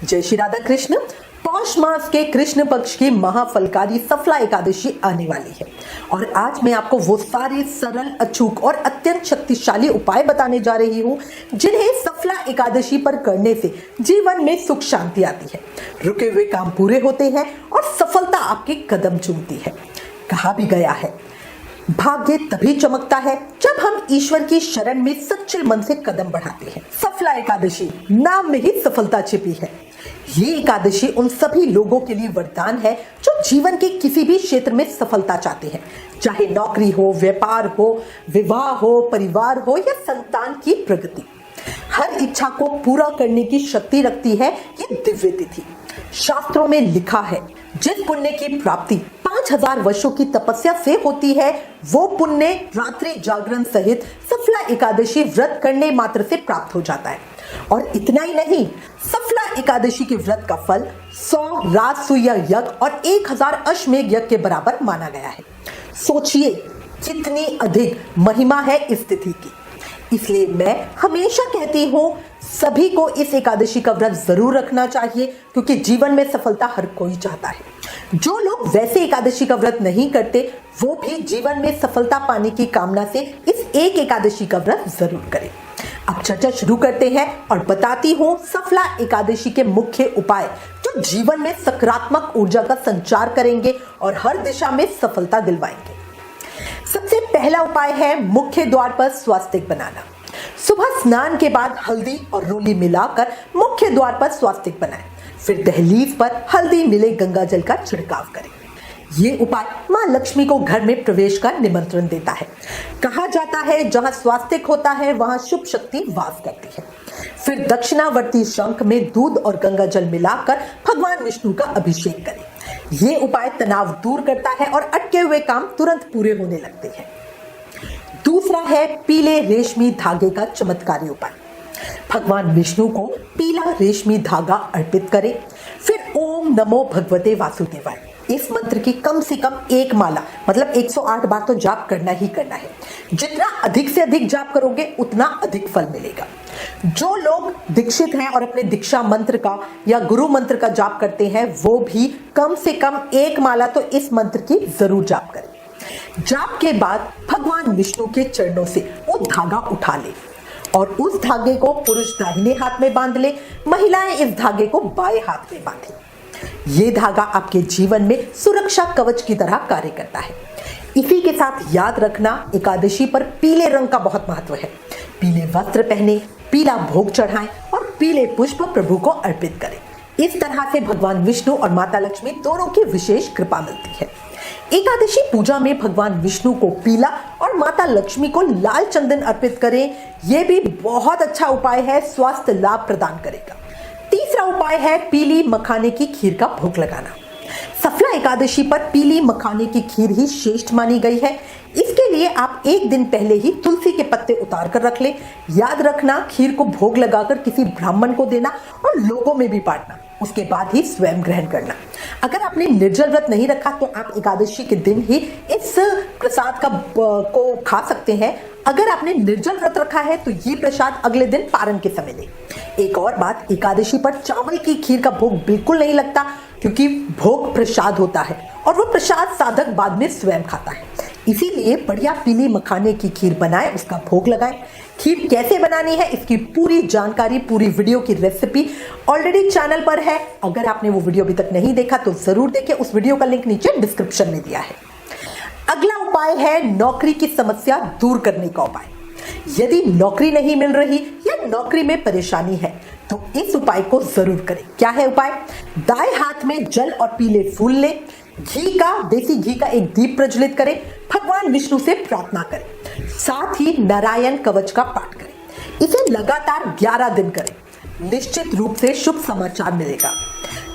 जय श्री राधा कृष्ण। पौष मास के कृष्ण पक्ष की महाफलकारी सफला एकादशी आने वाली है और आज मैं आपको वो सारे सरल, अचूक और अत्यंत शक्तिशाली उपाय बताने जा रही हूँ जिन्हें सफला एकादशी पर करने से जीवन में सुख शांति आती है, रुके हुए काम पूरे होते हैं और सफलता आपके कदम चूमती है। कहा भी गया है, भाग्य तभी चमकता है जब हम ईश्वर की शरण में सच्चे मन से कदम बढ़ाते हैं। सफला एकादशी नाम में ही सफलता छिपी है। ये एकादशी उन सभी लोगों के लिए वरदान है जो जीवन के किसी भी क्षेत्र में सफलता चाहते हैं, चाहे नौकरी हो, व्यापार हो, विवाह हो, परिवार हो या संतान की प्रगति। हर इच्छा को पूरा करने की शक्ति रखती है ये दिव्य तिथि। शास्त्रों में लिखा है, जिस पुण्य की प्राप्ति 5000 वर्षों की तपस्या से होती है, वो पुण्य रात्रि जागरण सहित सफला एकादशी व्रत करने मात्र से प्राप्त हो जाता है। और इतना ही नहीं, सफला एकादशी के व्रत का फल 100 राजसूय यज्ञ और 1000 अश्वमेध यज्ञ के बराबर माना गया है। सोचिए कितनी अधिक महिमा है इस तिथि की। इसलिए मैं हमेशा कहती हूँ सभी को इस एकादशी का व्रत जरूर रखना चाहिए, क्योंकि जीवन में सफलता हर कोई चाहता है। जो लोग वैसे एकादशी का व्रत नहीं करते वो भी जीवन में सफलता पाने की कामना से इस एक एकादशी का व्रत जरूर करें। अब चर्चा शुरू करते हैं और बताती हूँ सफला एकादशी के मुख्य उपाय जो जीवन में सकारात्मक ऊर्जा का संचार करेंगे और हर दिशा में सफलता दिलवाएंगे। सबसे पहला उपाय है मुख्य द्वार पर स्वास्तिक बनाना। सुबह स्नान के बाद हल्दी और रोली मिलाकर मुख्य द्वार पर स्वास्तिक बनाएं। फिर दहलीज पर हल्दी मिले गंगा जल का छिड़काव करें। ये उपाय मां लक्ष्मी को घर में प्रवेश का निमंत्रण देता है। कहा जाता है जहां स्वास्तिक होता है वहां शुभ शक्ति वास करती है। फिर दक्षिणावर्ती शंख में दूध और गंगा जल मिलाकर भगवान विष्णु का अभिषेक करें। ये उपाय तनाव दूर करता है और अटके हुए काम तुरंत पूरे होने लगते हैं। दूसरा है पीले रेशमी धागे का चमत्कारी उपाय। भगवान विष्णु को पीला रेशमी धागा अर्पित करें। फिर ओम नमो भगवते वासुदेवाय इस मंत्र की कम से कम एक माला मतलब 108 बार तो जाप करना ही करना है। जितना अधिक से अधिक जाप करोगे उतना अधिक फल मिलेगा। जो लोग दीक्षित हैं और अपने दीक्षा मंत्र का या गुरु मंत्र का जाप करते हैं वो भी कम से कम एक माला तो इस मंत्र की जरूर जाप करें। जाप के बाद भगवान विष्णु के चरणों से वो धागा उठा ले और उस धागे को पुरुष दाहिने हाथ में बांध ले, महिलाएं इस धागे को बाएं हाथ में बांधे। ये धागा आपके जीवन में सुरक्षा कवच की तरह कार्य करता है। इसी के साथ याद रखना, एकादशी पर पीले रंग का बहुत महत्व है। पीले वस्त्र पहने, पीला भोग चढ़ाएं और पीले पुष्प प्रभु को अर्पित करें। इस तरह से भगवान विष्णु और माता लक्ष्मी दोनों की विशेष कृपा मिलती है। एकादशी पूजा में भगवान विष्णु को पीला और माता लक्ष्मी को लाल चंदन अर्पित करें। यह भी बहुत अच्छा उपाय है, स्वास्थ्य लाभ प्रदान करेगा। तीसरा उपाय है पीली मखाने की खीर का भोग लगाना। सफला एकादशी पर पीली मखाने की खीर ही श्रेष्ठ मानी गई है। इसके लिए आप एक दिन पहले ही तुलसी के पत्ते उतार कर रख लें। याद रखना, खीर को भोग लगाकर किसी ब्राह्मण को देना और लोगों में भी बांटना, उसके बाद ही स्वयं ग्रहण करना। अगर आपने निर्जल व्रत नहीं रखा तो आप एकादशी के दिन ही इस प्रसाद को खा सकते हैं। अगर आपने निर्जल व्रत रखा है तो ये प्रसाद अगले दिन पारण के समय लें। एक और बात, एकादशी पर चावल की खीर का भोग बिल्कुल नहीं लगता, क्योंकि भोग प्रसाद होता है और वो प्रसाद साधक बाद में स्वयं खाता है। इसीलिए बढ़िया पीली मखाने की खीर बनाएं, उसका भोग लगाएं। खीर कैसे बनानी है इसकी पूरी जानकारी, पूरी वीडियो की रेसिपी ऑलरेडी चैनल पर है। अगर आपने वो वीडियो अभी तक नहीं देखा तो जरूर देखें, उस वीडियो का लिंक नीचे डिस्क्रिप्शन में दिया है। अगला उपाय है नौकरी की समस्या दूर करने का उपाय। यदि नौकरी नहीं मिल रही या नौकरी में परेशानी है तो इस उपाय को जरूर करें। क्या है उपाय? दाएं हाथ में जल और पीले फूल लें, देसी घी का एक दीप प्रज्वलित करें, भगवान विष्णु से प्रार्थना करें, साथ ही नारायण कवच का पाठ करें। इसे लगातार 11 दिन करें, निश्चित रूप से शुभ समाचार मिलेगा।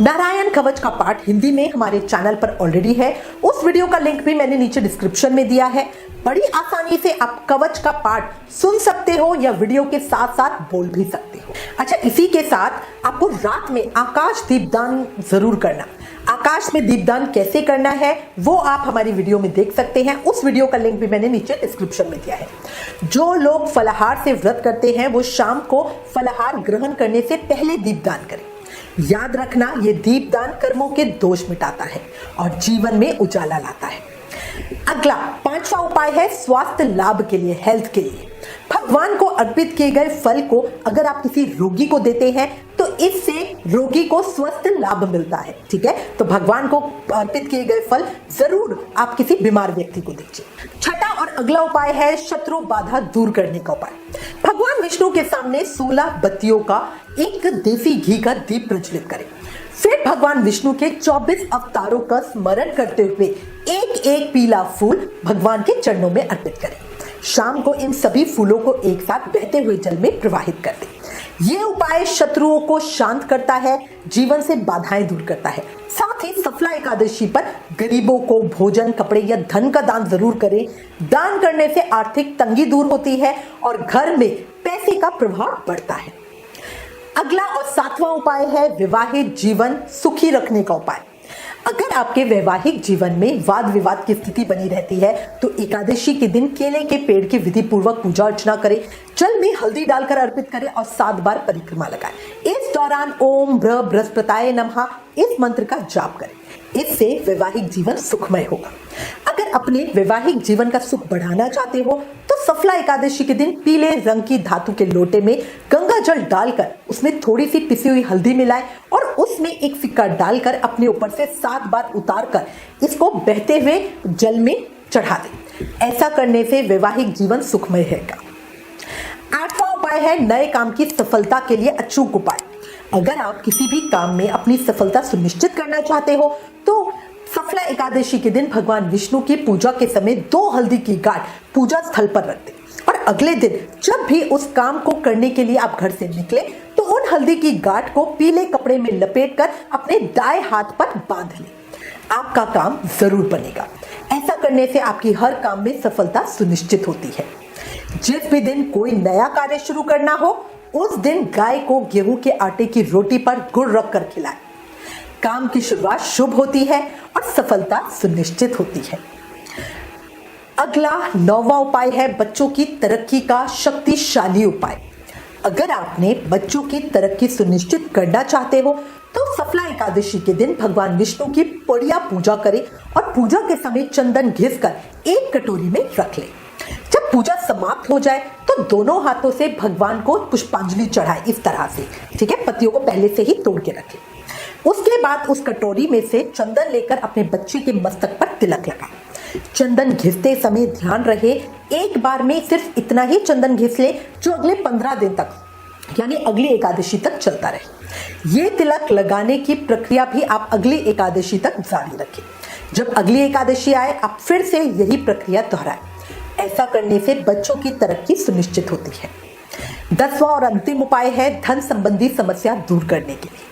नारायण कवच का पाठ हिंदी में हमारे चैनल पर ऑलरेडी है, उस वीडियो का लिंक भी मैंने नीचे डिस्क्रिप्शन में दिया है। बड़ी आसानी से आप कवच का पाठ सुन सकते हो या वीडियो के साथ साथ बोल भी सकते हो। अच्छा, इसी के साथ आपको रात में आकाश दीपदान जरूर करना। आकाश में दीपदान कैसे करना है वो आप हमारी वीडियो में देख सकते हैं, उस वीडियो का लिंक भी मैंने नीचे डिस्क्रिप्शन में दिया है। जो लोग फलाहार से व्रत करते हैं वो शाम को फलाहार ग्रहण करने से पहले दीपदान करें। याद रखना, ये दीपदान कर्मों के दोष मिटाता है और जीवन में उजाला लाता है। अगला 5वां उपाय है स्वास्थ्य लाभ के लिए, हेल्थ के लिए। भगवान को अर्पित किए गए फल को अगर आप किसी रोगी को देते हैं तो इससे रोगी को स्वस्थ लाभ मिलता है। ठीक है, तो भगवान को अर्पित किए गए फल जरूर आप किसी बीमार व्यक्ति को दीजिए। छठा और अगला उपाय है शत्रु बाधा दूर करने का उपाय। भगवान विष्णु के सामने 16 बत्तियों का एक देसी घी का दीप प्रज्वलित करें। फिर भगवान विष्णु के 24 अवतारों का स्मरण करते हुए एक एक पीला फूल भगवान के चरणों में अर्पित करें। शाम को इन सभी फूलों को एक साथ बहते हुए जल में प्रवाहित कर दें। ये उपाय शत्रुओं को शांत करता है, जीवन से बाधाएं दूर करता है। साथ ही सफला एकादशी पर गरीबों को भोजन, कपड़े या धन का दान जरूर करें। दान करने से आर्थिक तंगी दूर होती है और घर में पैसे का प्रभाव बढ़ता है। अगला और 7वां उपाय है वैवाहिक जीवन सुखी रखने का उपाय। अगर आपके वैवाहिक जीवन में वाद विवाद की स्थिति बनी रहती है तो एकादशी के दिन केले के पेड़ की विधि पूर्वक पूजा अर्चना करें, जल में हल्दी डालकर अर्पित करें और 7 बार परिक्रमा लगाएं। इस दौरान ओम बृहस्पताय नमः इस मंत्र का जाप करें। इससे वैवाहिक जीवन सुखमय होगा। अगर अपने वैवाहिक जीवन का सुख बढ़ाना चाहते हो तो सफला एकादशी के दिन पीले रंग की धातु के लोटे में गंगा जल डालकर उसमें थोड़ी सी पिसी हुई हल्दी मिलाएं और उसमें एक सिक्का डालकर अपने ऊपर से 7 बार उतारकर इसको बहते हुए जल में चढ़ा दें। ऐसा करने से वैवाहिक जीवन सुखमय रहेगा। 8वां उपाय है नए काम की सफलता के लिए अचूक उपाय। अगर आप किसी भी काम में अपनी सफलता सुनिश्चित करना चाहते हो तो सफला एकादशी के दिन भगवान विष्णु की पूजा के समय 2 हल्दी की गांठ पूजा स्थल पर रख दें और अगले दिन जब भी उस काम को करने के लिए आप घर से निकले तो उन हल्दी की गांठ को पीले कपड़े में लपेटकर अपने दाएं हाथ पर बांध लें। आपका काम जरूर बनेगा। ऐसा करने से आपकी हर काम में सफलता सुनिश्चित होती है। जिस भी दिन कोई नया कार्य शुरू करना हो उस दिन गाय को गेहूं के आटे की रोटी पर गुड़ रखकर खिलाएं। काम की शुरुआत शुभ होती है और सफलता सुनिश्चित होती है। अगला 9वां उपाय है बच्चों की तरक्की का शक्तिशाली उपाय। अगर आपने बच्चों की तरक्की सुनिश्चित करना चाहते हो तो सफला एकादशी के दिन भगवान विष्णु की बढ़िया पूजा करें और पूजा के समय चंदन घिसकर एक कटोरी में रख लें। जब पूजा समाप्त हो जाए तो दोनों हाथों से भगवान को पुष्पांजलि चढ़ाएं इस तरह से। ठीक है, पत्तियों को पहले से ही तोड़ के रखें। उसके बाद उस कटोरी में से चंदन लेकर अपने बच्चे के मस्तक पर तिलक लगाएं। चंदन घिसते समय ध्यान रहे एक बार में सिर्फ इतना ही चंदन घिस ले जो अगले 15 दिन तक यानी अगली एकादशी तक चलता रहे। ये तिलक लगाने की प्रक्रिया भी आप अगली एकादशी तक जारी रखें। जब अगली एकादशी आए आप फिर से यही प्रक्रिया दोहराएं। ऐसा करने से बच्चों की तरक्की सुनिश्चित होती है। 10वां और अंतिम उपाय है धन संबंधी समस्या दूर करने के लिए।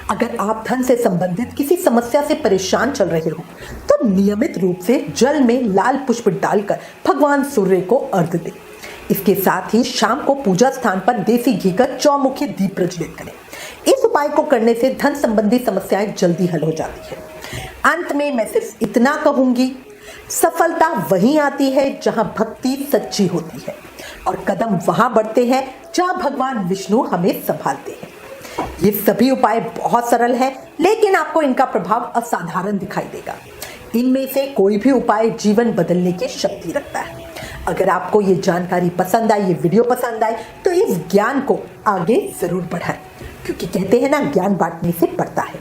अगर आप धन से संबंधित किसी समस्या से परेशान चल रहे हो तो नियमित रूप से जल में लाल पुष्प डालकर भगवान सूर्य को अर्घ्य दें। इसके साथ ही शाम को पूजा स्थान पर देसी घी का चौमुखी दीप प्रज्वलित करें। इस उपाय को करने से धन संबंधी समस्याएं जल्दी हल हो जाती है। अंत में मैं सिर्फ इतना कहूंगी, सफलता वहीं आती है जहां भक्ति सच्ची होती है और कदम वहां बढ़ते हैं जहां भगवान विष्णु हमें संभालते हैं। ये सभी उपाय बहुत सरल हैं, लेकिन आपको इनका प्रभाव असाधारण दिखाई देगा। इनमें से कोई भी उपाय जीवन बदलने की शक्ति रखता है। अगर आपको ये जानकारी पसंद आई, ये वीडियो पसंद आए तो इस ज्ञान को आगे जरूर बढ़ाएं, क्योंकि कहते हैं ना, ज्ञान बांटने से बढ़ता है।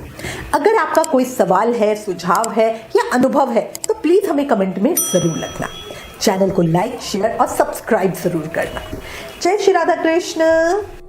अगर आपका कोई सवाल है, सुझाव है या अनुभव है तो प्लीज हमें कमेंट में जरूर लिखना। चैनल को लाइक, शेयर और सब्सक्राइब जरूर करना। जय श्री राधा कृष्ण।